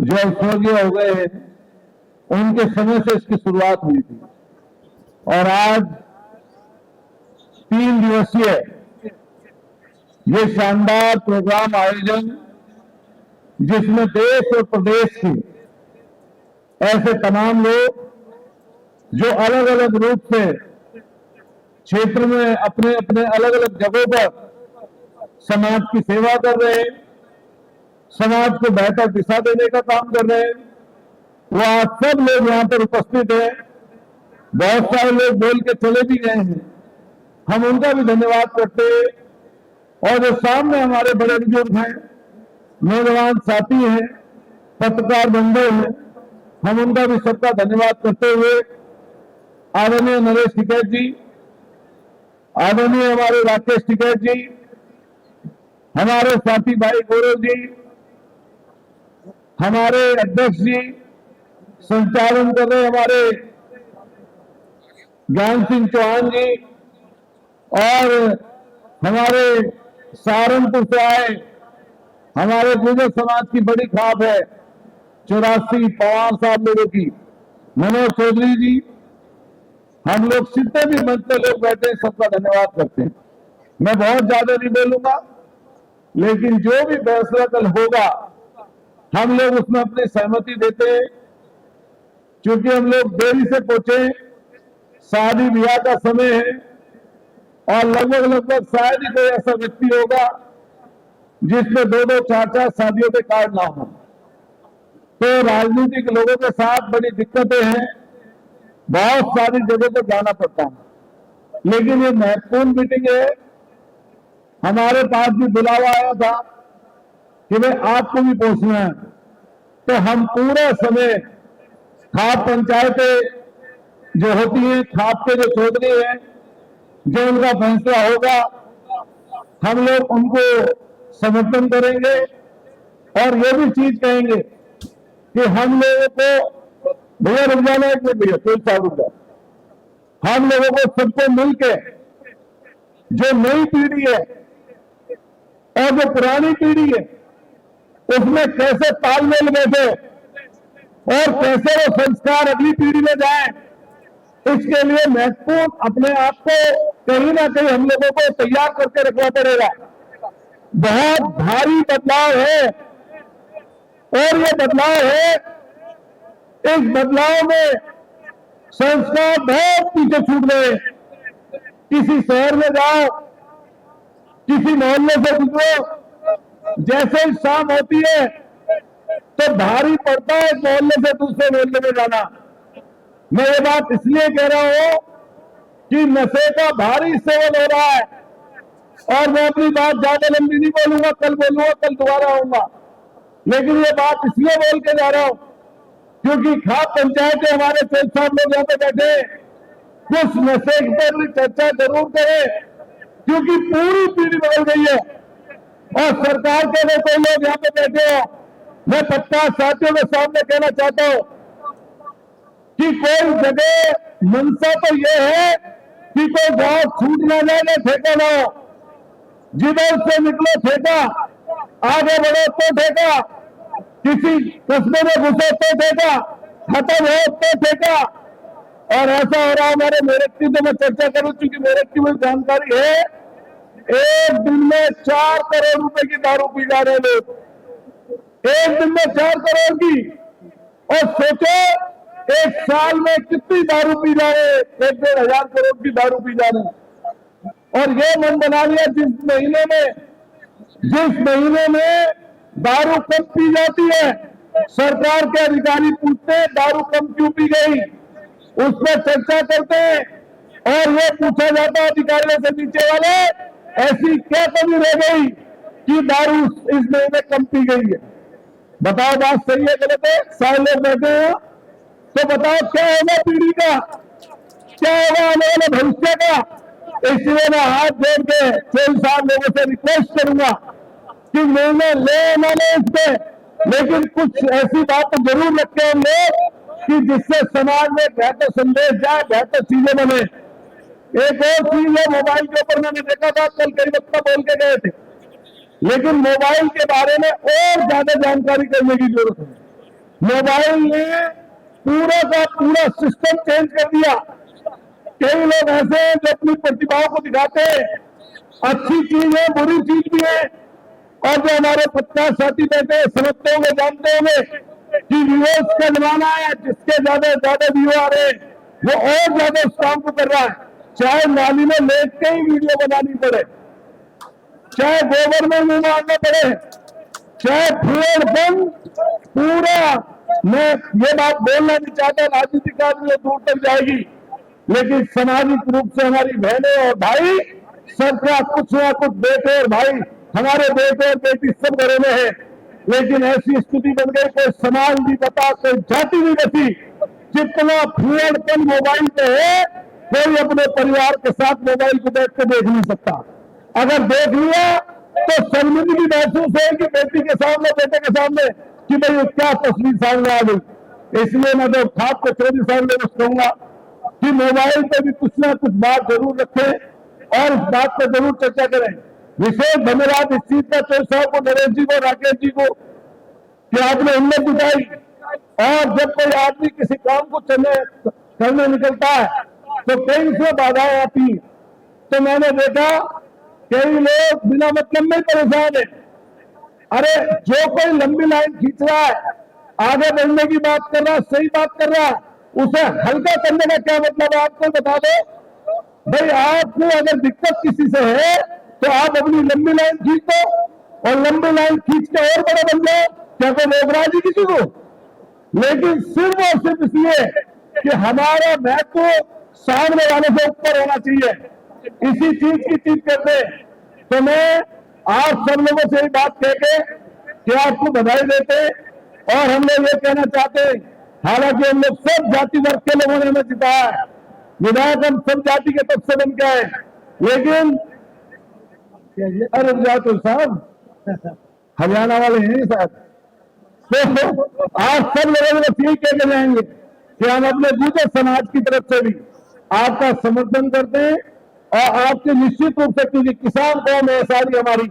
जो स्वर्गीय हो गए हैं, उनके समय से इसकी शुरुआत हुई थी। और आज 3 दिवसीय ये शानदार प्रोग्राम आयोजन, जिसमें देश और प्रदेश के ऐसे तमाम लोग जो अलग अलग रूप से क्षेत्र में अपने अपने अलग अलग जगहों पर समाज की सेवा कर रहे हैं, समाज को बेहतर दिशा देने का काम कर रहे हैं, वो आज सब लोग यहां पर उपस्थित हैं। बहुत सारे लोग बोल के चले भी गए हैं, हम उनका भी धन्यवाद करते हैं। और जो सामने हमारे बड़े बुजुर्ग हैं, नौजवान साथी हैं, पत्रकार बंधु हैं, हम उनका भी सबका धन्यवाद करते हुए आदरणीय नरेश टिकैत जी, आदरणीय हमारे राकेश टिकैत जी, हमारे साथी भाई गौरव जी, हमारे अध्यक्ष जी, संचालन कर रहे हमारे ज्ञान सिंह चौहान जी, और हमारे सहारनपुर से आए हमारे गुर्जर समाज की बड़ी खाप है 84 पवार साहब लोगों की, मनोज चौधरी जी, हम लोग जितने भी मंच पे लोग बैठे हैं सबका धन्यवाद करते हैं। मैं बहुत ज्यादा नहीं बोलूंगा, लेकिन जो भी फैसला कल होगा हम लोग उसमें अपनी सहमति देते हैं, क्योंकि हम लोग देरी से पहुंचे, शादी ब्याह का समय है और लगभग शायद ही कोई ऐसा व्यक्ति होगा जिसमें 2-2, 4-4 शादियों के कार्ड ना हो। तो राजनीतिक लोगों के साथ बड़ी दिक्कतें हैं, बहुत सारी जगहों पर जाना पड़ता है, लेकिन ये महत्वपूर्ण मीटिंग है। हमारे पास भी बुलावा आया था कि भाई आपको भी पहुंचना है, तो हम पूरा समय खाप पंचायतें जो होती हैं, खाप के जो चौधरी हैं, जो उनका फैसला होगा हम लोग उनको समर्थन करेंगे। और ये भी चीज कहेंगे कि हम लोगों को, भैया रुक जाना एक मिनट, भैया कोई साहब रुक जाओ, हम लोगों को सबको मिलके जो नई पीढ़ी है और जो पुरानी पीढ़ी है उसमें कैसे तालमेल बैठे और कैसे वो संस्कार अगली पीढ़ी में जाए, इसके लिए महत्वपूर्ण अपने आप को कहीं ना कहीं हम लोगों को तैयार करके रखना पड़ेगा। बहुत भारी बदलाव है और ये बदलाव है, इस बदलाव में संस्कार बहुत पीछे छूट गए। किसी शहर में जाओ, किसी मोहल्ले से गुजरो, जैसे ही शाम होती है तो भारी पड़ता है मोहल्ले से दूसरे मोहल्ले में जाना। मैं ये बात इसलिए कह रहा हूं कि नशे का भारी सेवन हो रहा है। और मैं अपनी बात ज्यादा लंबी नहीं बोलूंगा, कल बोलूंगा, कल दोबारा आऊंगा, लेकिन ये बात इसलिए बोल के जा रहा हूं क्योंकि खाप पंचायतें हमारे चेल साहब लोग यहाँ पे बैठे, कुछ नशे पर भी चर्चा जरूर करें, क्योंकि पूरी पीढ़ी बदल गई है। और सरकार के अगर कोई लोग यहाँ पे बैठे हो, मैं पत्रकार साथियों के सामने कहना चाहता हूं कि कोई जगह मंशा तो यह है कि कोई गांव छूट ना जाए, ना ठेका ना हो, जिधर से निकलो ठेका, आगे बढ़ो तो ठेका, किसी कस्बे में घुसो तो ठेका, खत्म हो तो ठेका। और ऐसा हो रहा हमारे मेरठ की, तो मैं चर्चा करूं क्योंकि मेरठ की मुझे जानकारी है, एक दिन में 4 करोड़ रुपए की दारू पी जा रहे लोग, एक दिन में 4 करोड़ की। और सोचो एक साल में कितनी दारू पी जा रहे, 1-1.5 हजार करोड़ की दारू पी जा रहे। और ये मन बना लिया जिस महीने में दारू कम पी जाती है, सरकार के अधिकारी पूछते हैं दारू कम क्यों पी गई, उस पर चर्चा करते हैं और ये पूछा जाता है अधिकारियों से नीचे वाले, ऐसी क्या कमी रह गई कि दारू इस महीने कम पी गई है। बताओ बात सही है गलत है? सारे लोग बैठे हैं, तो बताओ क्या होगा पीढ़ी का, क्या होगा आने वाले भविष्य का। इसलिए मैं हाथ जोड़ के चेल साहब लोगों से रिक्वेस्ट करूंगा कि निर्णय ले ना ले इस पे, लेकिन कुछ ऐसी बात तो जरूर रखें हम लोग कि जिससे समाज में बेहतर संदेश जाए, बेहतर चीजें बने। एक और चीज है, मोबाइल के ऊपर मैंने देखा था कल कई वक्ता बोल के गए थे, लेकिन मोबाइल के बारे में और ज्यादा जानकारी करने की जरूरत है। मोबाइल ने पूरा का पूरा सिस्टम चेंज कर दिया। कई लोग ऐसे हैं जो अपनी प्रतिभाओं को दिखाते हैं, अच्छी चीज है, बुरी चीज भी है। और जो हमारे पत्रकार साथी बैठे हैं, समझते होंगे, जानते होंगे कि व्यूअर्स का जमाना है, जिसके ज्यादा व्यू आ रहे हैं वो और ज्यादा उस काम को कर रहा है। चाहे नाली में लेट के ही वीडियो बनानी पड़े, चाहे गोबर में मुंह मारना पड़े, चाहे फूल बंद पूरा। मैं ये बात बोलना नहीं चाहता, राजनीतिक आदमी दूर तक जाएगी, लेकिन सामाजिक रूप से हमारी बहनें और भाई सबका कुछ ना कुछ, बेटे और भाई, हमारे बेटे और बेटी सब घरों में है। लेकिन ऐसी स्थिति बन गई, कोई समाज नहीं बता, कोई जाति नहीं बची। जितना फूलपन मोबाइल पे है, कोई अपने परिवार के साथ मोबाइल को बैठ कर देख नहीं सकता। अगर देख लिया तो शर्मिंदगी महसूस होगी बेटी के सामने, बेटे के सामने, कि भाई क्या तस्वीर सामने आ गई। इसलिए मैं तो खास को 24 साल में कहूंगा कि मोबाइल पे भी कुछ ना कुछ बात जरूर रखें और इस बात पर जरूर चर्चा करें। विशेष धन्यवाद इस चीज का चौधरी साहब को, नरेश जी को, राकेश जी को, कि आपने हिम्मत जुटाई। और जब कोई आदमी किसी काम को करने निकलता है तो कई से बाधाएं आती हैं। तो मैंने देखा कई लोग बिना मतलब में परेशान है। अरे जो कोई लंबी लाइन खींच रहा है, आगे बढ़ने की बात कर रहा है, सही बात कर रहा है, उसे हल्का करने का क्या मतलब है? आपको बता दो भाई, आपको अगर दिक्कत किसी से है तो आप अपनी लंबी लाइन खींच दो और लंबी लाइन खींच के और बड़ा बन जाओ। क्या कोई रोक रहा है किसी को? लेकिन सिर्फ और सिर्फ इसलिए कि हमारा महत्व सामने वाले से ऊपर होना चाहिए, इसी चीज की चीज करते। तो मैं आप सब लोगों से यही बात कह के कि आपको बधाई देते और हम लोग ये कहना चाहते हैं, हालांकि हम लोग सब जाति वर्ग के लोगों ने हमें जिताया है, विधायक हम सब जाति के तब से बन के आए, लेकिन अरे जातो साहब हरियाणा वाले हैं साहब। तो आप सब लोगों को यही कह के जाएंगे कि हम अपने दूसरे समाज की तरफ से भी आपका समर्थन करते हैं और आपके निश्चित रूप से, क्योंकि किसान कौम है सारी हमारी,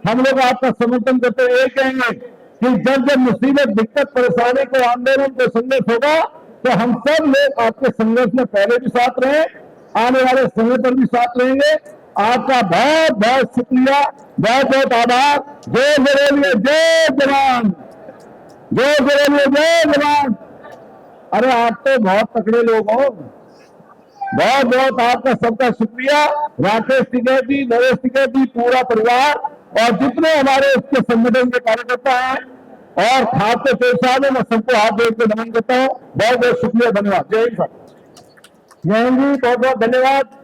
हम लोग आपका समर्थन करते हुए कहेंगे कि जब जब मुसीबत, दिक्कत, परेशानी को, आंदोलन को संघर्ष होगा तो हम सब लोग आपके संघर्ष में पहले भी साथ रहे, आने वाले समय पर भी साथ रहेंगे। आपका बहुत बहुत शुक्रिया, बहुत बहुत आभार। जय बरेली, जय जवान, जय बरेली, जय जवान। अरे आप तो बहुत तकड़े लोग हो, बहुत बहुत आपका सबका शुक्रिया। राकेश टिकैत जी, नरेश टिकैत जी, पूरा परिवार और जितने हमारे उसके संगठन के कार्यकर्ता हैं और खाते पेशा में, मैं सबको हाथ जोड़ के नमन करता हूँ। बहुत बहुत शुक्रिया, धन्यवाद। जय हिंद सर। जय हिंद जी, बहुत बहुत धन्यवाद।